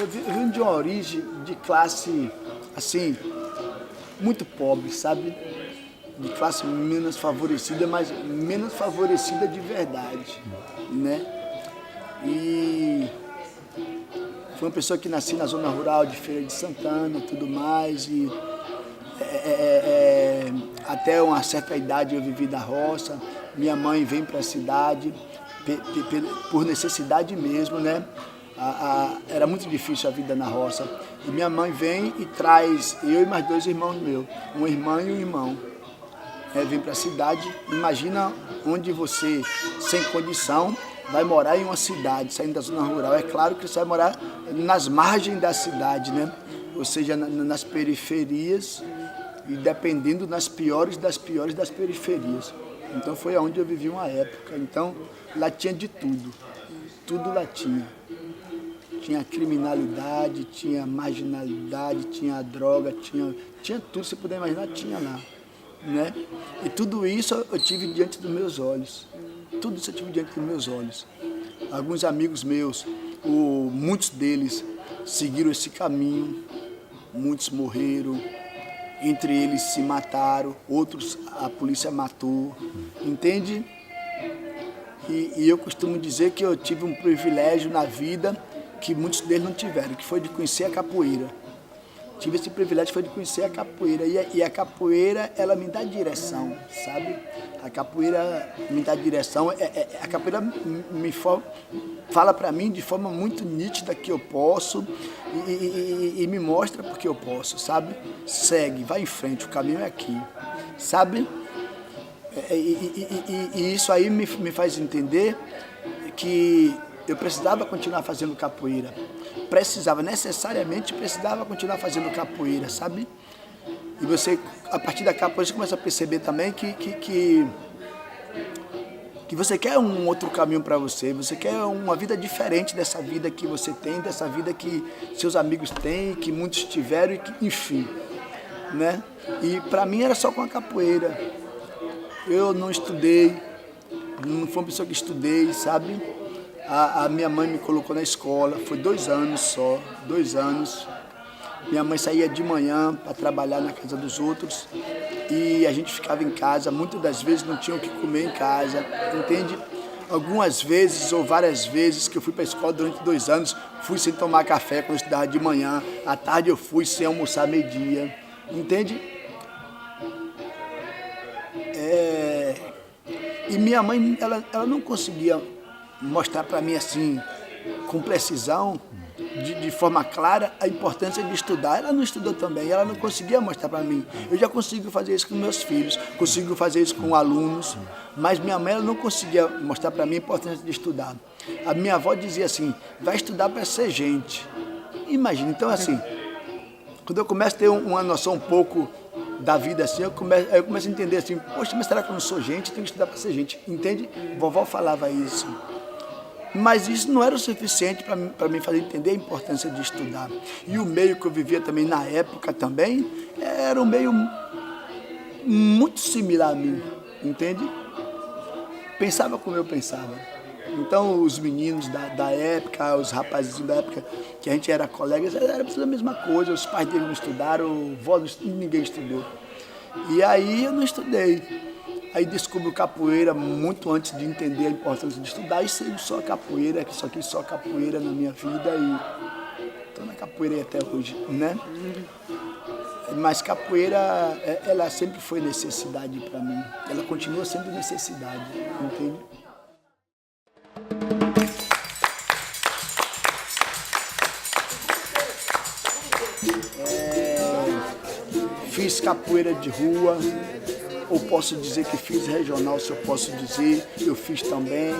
eu vim de uma origem de classe, assim, muito pobre, sabe? De classe menos favorecida, mas menos favorecida de verdade, né? E foi uma pessoa que nasci na zona rural de Feira de Santana e tudo mais, e até uma certa idade eu vivi na roça. Minha mãe vem para a cidade por necessidade mesmo, né? Era muito difícil a vida na roça. E minha mãe vem e traz eu e mais 2 irmãos meus, uma irmã e um irmão. Vem para a cidade. Imagina onde você, sem condição, vai morar em uma cidade, saindo da zona rural. É claro que você vai morar nas margens da cidade, né? Ou seja, nas periferias, e dependendo das piores das periferias. Então foi onde eu vivi uma época. Então lá tinha de tudo, tudo lá tinha. Tinha criminalidade, tinha marginalidade, tinha droga, tinha tudo, se puder imaginar, tinha lá, né? E tudo isso eu tive diante dos meus olhos. Tudo isso eu tive diante dos meus olhos. Alguns amigos meus, muitos deles seguiram esse caminho, muitos morreram, entre eles se mataram, outros a polícia matou, entende? E eu costumo dizer que eu tive um privilégio na vida que muitos deles não tiveram, que foi de conhecer a capoeira. Tive esse privilégio, foi de conhecer a capoeira. E a capoeira, ela me dá direção, sabe? A capoeira me dá direção. A capoeira fala para mim de forma muito nítida que eu posso e me mostra porque eu posso, sabe? Segue, vai em frente, o caminho é aqui, sabe? E isso aí me faz entender que eu precisava continuar fazendo capoeira. Necessariamente precisava continuar fazendo capoeira, sabe? E você, a partir da capoeira, você começa a perceber também que você quer um outro caminho para você, você quer uma vida diferente dessa vida que você tem, dessa vida que seus amigos têm, que muitos tiveram, enfim, né? E para mim era só com a capoeira. Eu não estudei, não fui uma pessoa que estudei, sabe? A minha mãe me colocou na escola, foi 2 anos só, 2 anos. Minha mãe saía de manhã para trabalhar na casa dos outros e a gente ficava em casa, muitas das vezes não tinha o que comer em casa, entende? Algumas vezes ou várias vezes que eu fui para a escola durante 2 anos, fui sem tomar café quando eu estudava de manhã, à tarde eu fui sem almoçar meio-dia, entende? E minha mãe, ela não conseguia mostrar para mim assim, com precisão, de forma clara, a importância de estudar. Ela não estudou também, ela não conseguia mostrar para mim. Eu já consigo fazer isso com meus filhos, consigo fazer isso com alunos, mas minha mãe ela não conseguia mostrar para mim a importância de estudar. A minha avó dizia assim, vai estudar para ser gente. Imagina, então assim, quando eu começo a ter uma noção um pouco da vida assim, eu começo a entender assim, poxa, mas será que eu não sou gente? Eu tenho que estudar para ser gente, entende? Vovó falava isso. Mas isso não era o suficiente para me fazer entender a importância de estudar. E o meio que eu vivia também na época também, era um meio muito similar a mim, entende? Pensava como eu pensava. Então os meninos da época, os rapazes da época, que a gente era colegas, era a mesma coisa, os pais dele não estudaram, ninguém estudou. E aí eu não estudei. Aí descubro capoeira muito antes de entender a importância de estudar e sigo só capoeira, que só quis só capoeira na minha vida e estou na capoeira até hoje, né? Mas capoeira, ela sempre foi necessidade para mim, ela continua sendo necessidade, entende? Fiz capoeira de rua, ou posso dizer que fiz regional, se eu posso dizer, eu fiz também.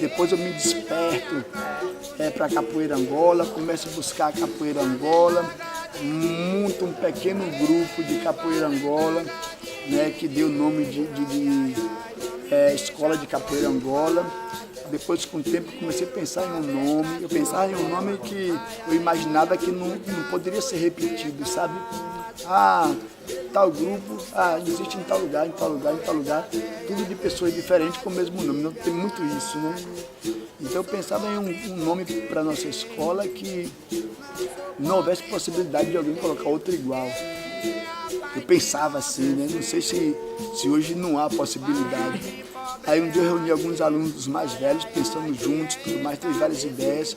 Depois eu me desperto para capoeira Angola, começo a buscar a capoeira Angola, monto um pequeno grupo de capoeira Angola, né, que deu o nome de Escola de Capoeira Angola. Depois, com o tempo, comecei a pensar em um nome. Eu pensava em um nome que eu imaginava que não poderia ser repetido, sabe? Ah, tal grupo, existe em tal lugar, em tal lugar, em tal lugar. Tudo de pessoas diferentes com o mesmo nome. Não tem muito isso, né? Então eu pensava em um nome para a nossa escola que não houvesse possibilidade de alguém colocar outro igual. Eu pensava assim, né? Não sei se hoje não há possibilidade. Aí um dia eu reuni alguns alunos dos mais velhos, pensando juntos, tudo mais, teve várias ideias.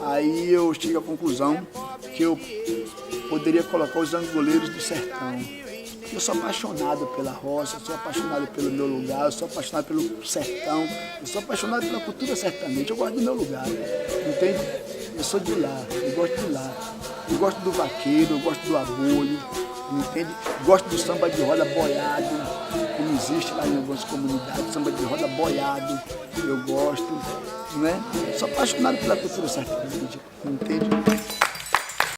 Aí eu cheguei à conclusão que eu poderia colocar os Angoleiros do Sertão. Eu sou apaixonado pela roça, eu sou apaixonado pelo meu lugar, eu sou apaixonado pelo sertão, eu sou apaixonado pela cultura sertaneja, eu gosto do meu lugar, entende? Eu sou de lá, eu gosto de lá. Eu gosto do vaqueiro, eu gosto do abolho, entende? Gosto do samba de roda boiado, como existe lá em algumas comunidades, samba de roda boiado, eu gosto, né? Sou apaixonado pela cultura sertaneja, entende?